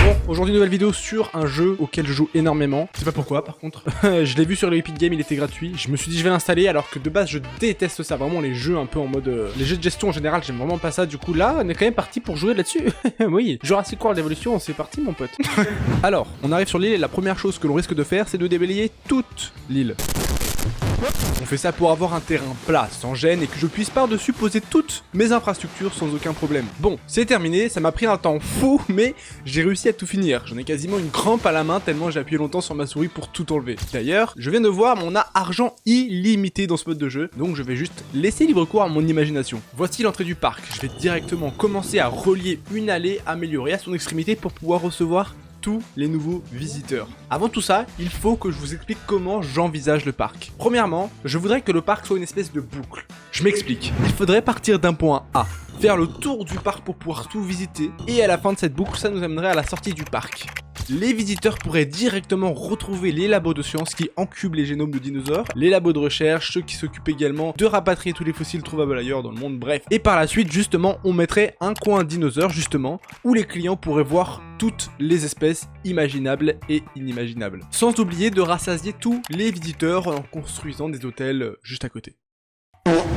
Bon, aujourd'hui nouvelle vidéo sur un jeu auquel je joue énormément. Je sais pas pourquoi par contre. Je l'ai vu sur le Epic Game, il était gratuit. Je me suis dit je vais l'installer alors que de base je déteste ça. Vraiment les jeux un peu en mode... les jeux de gestion en général, j'aime vraiment pas ça. Du coup là, on est quand même parti pour jouer là-dessus. Oui, Jurassic World Evolution, c'est parti mon pote. Alors, on arrive sur l'île et la première chose que l'on risque de faire, c'est de déblayer toute l'île. On fait ça pour avoir un terrain plat, sans gêne, et que je puisse par-dessus poser toutes mes infrastructures sans aucun problème. Bon, c'est terminé, ça m'a pris un temps fou, mais j'ai réussi à tout finir. J'en ai quasiment une crampe à la main tellement j'ai appuyé longtemps sur ma souris pour tout enlever. D'ailleurs, je viens de voir, on a argent illimité dans ce mode de jeu, donc je vais juste laisser libre cours à mon imagination. Voici l'entrée du parc. Je vais directement commencer à relier une allée améliorée à son extrémité pour pouvoir recevoir tous les nouveaux visiteurs. Avant tout ça, il faut que je vous explique comment j'envisage le parc. Premièrement, je voudrais que le parc soit une espèce de boucle. Je m'explique. Il faudrait partir d'un point A, faire le tour du parc pour pouvoir tout visiter, et à la fin de cette boucle, ça nous amènerait à la sortie du parc. Les visiteurs pourraient directement retrouver les labos de sciences qui incubent les génomes de dinosaures, les labos de recherche, ceux qui s'occupent également de rapatrier tous les fossiles trouvables ailleurs dans le monde, bref. Et par la suite, justement, on mettrait un coin dinosaure, justement, où les clients pourraient voir toutes les espèces imaginables et inimaginables. Sans oublier de rassasier tous les visiteurs en construisant des hôtels juste à côté.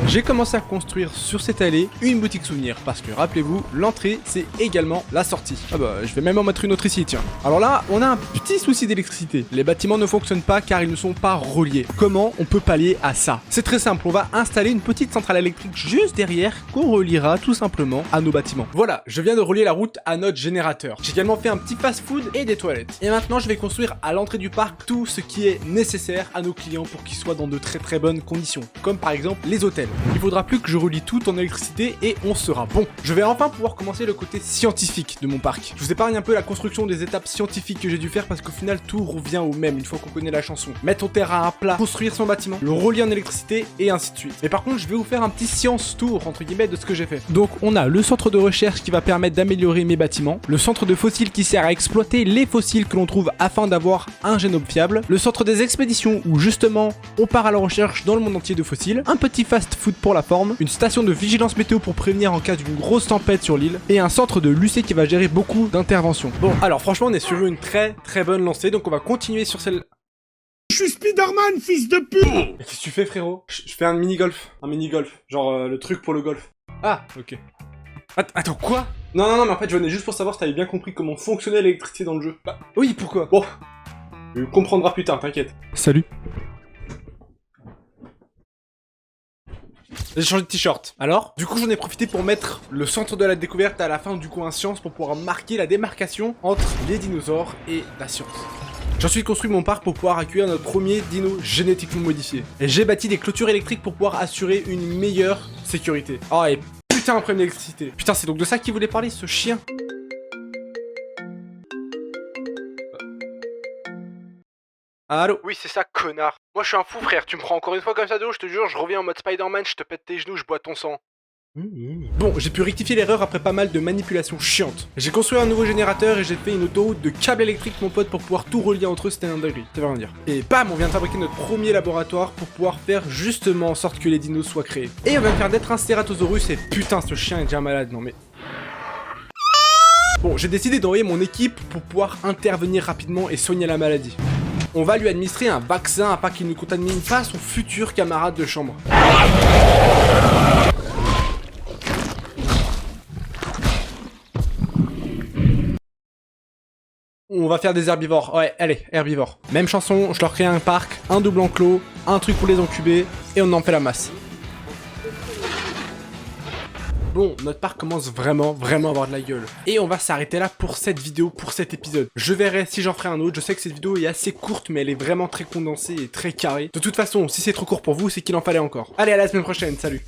J'ai commencé à construire sur cette allée une boutique souvenir parce que rappelez-vous, l'entrée c'est également la sortie. Ah bah je vais même en mettre une autre ici, tiens. Alors là, on a un petit souci d'électricité. Les bâtiments ne fonctionnent pas car ils ne sont pas reliés. Comment on peut pallier à ça? C'est très simple, on va installer une petite centrale électrique juste derrière qu'on reliera tout simplement à nos bâtiments. Voilà, je viens de relier la route à notre générateur. J'ai également fait un petit fast-food et des toilettes. Et maintenant je vais construire à l'entrée du parc tout ce qui est nécessaire à nos clients pour qu'ils soient dans de très bonnes conditions. Comme par exemple les hôtels. Il faudra plus que je relie tout en électricité et on sera bon. Je vais enfin pouvoir commencer le côté scientifique de mon parc. Je vous épargne un peu la construction des étapes scientifiques que j'ai dû faire parce qu'au final tout revient au même une fois qu'on connaît la chanson. Mettre son terrain à plat, construire son bâtiment, le relier en électricité et ainsi de suite. Mais par contre je vais vous faire un petit science tour entre guillemets de ce que j'ai fait. Donc on a le centre de recherche qui va permettre d'améliorer mes bâtiments, le centre de fossiles qui sert à exploiter les fossiles que l'on trouve afin d'avoir un génome fiable, le centre des expéditions où justement on part à la recherche dans le monde entier de fossiles, un petit fast-food pour la forme, une station de vigilance météo pour prévenir en cas d'une grosse tempête sur l'île, et un centre de l'UC qui va gérer beaucoup d'interventions. Bon, alors franchement on est sur une très bonne lancée, donc on va continuer sur celle... Je suis Spider-Man, fils de pute! Mais qu'est-ce que tu fais frérot? Je fais un mini-golf. Un mini-golf, genre le truc pour le golf. Ah, ok. Attends, quoi? Non, mais en fait je venais juste pour savoir si t'avais bien compris comment fonctionnait l'électricité dans le jeu. Bah, oui, pourquoi? Bon, tu comprendras plus tard, t'inquiète. Salut. J'ai changé de t-shirt. Alors, du coup j'en ai profité pour mettre le centre de la découverte à la fin du coin science pour pouvoir marquer la démarcation entre les dinosaures et la science. J'ai ensuite construit mon parc pour pouvoir accueillir notre premier dino génétiquement modifié. Et j'ai bâti des clôtures électriques pour pouvoir assurer une meilleure sécurité. Oh et putain un problème d'électricité. Putain c'est donc de ça qu'il voulait parler ce chien. Allô? Oui, c'est ça, connard. Moi, je suis un fou, frère. Tu me prends encore une fois comme ça de haut, je te jure, je reviens en mode Spider-Man, je te pète tes genoux, je bois ton sang. Bon, j'ai pu rectifier l'erreur après pas mal de manipulations chiantes. J'ai construit un nouveau générateur et j'ai fait une autoroute de câbles électriques, mon pote, pour pouvoir tout relier entre eux, c'était un dinguerie. Ça veut rien dire. Et bam, on vient de fabriquer notre premier laboratoire pour pouvoir faire justement en sorte que les dinos soient créés. Et on vient de faire naître un Ceratosaurus et putain, ce chien est déjà malade, non mais... Bon, j'ai décidé d'envoyer mon équipe pour pouvoir intervenir rapidement et soigner la maladie. On va lui administrer un vaccin afin qu'il ne contamine pas son futur camarade de chambre. On va faire des herbivores. Ouais, allez, herbivores. Même chanson, je leur crée un parc, un double enclos, un truc pour les incuber, et on en fait la masse. Bon, notre parc commence vraiment à avoir de la gueule. Et on va s'arrêter là pour cette vidéo, pour cet épisode. Je verrai si j'en ferai un autre. Je sais que cette vidéo est assez courte, mais elle est vraiment très condensée et très carrée. De toute façon, si c'est trop court pour vous, c'est qu'il en fallait encore. Allez, à la semaine prochaine, salut!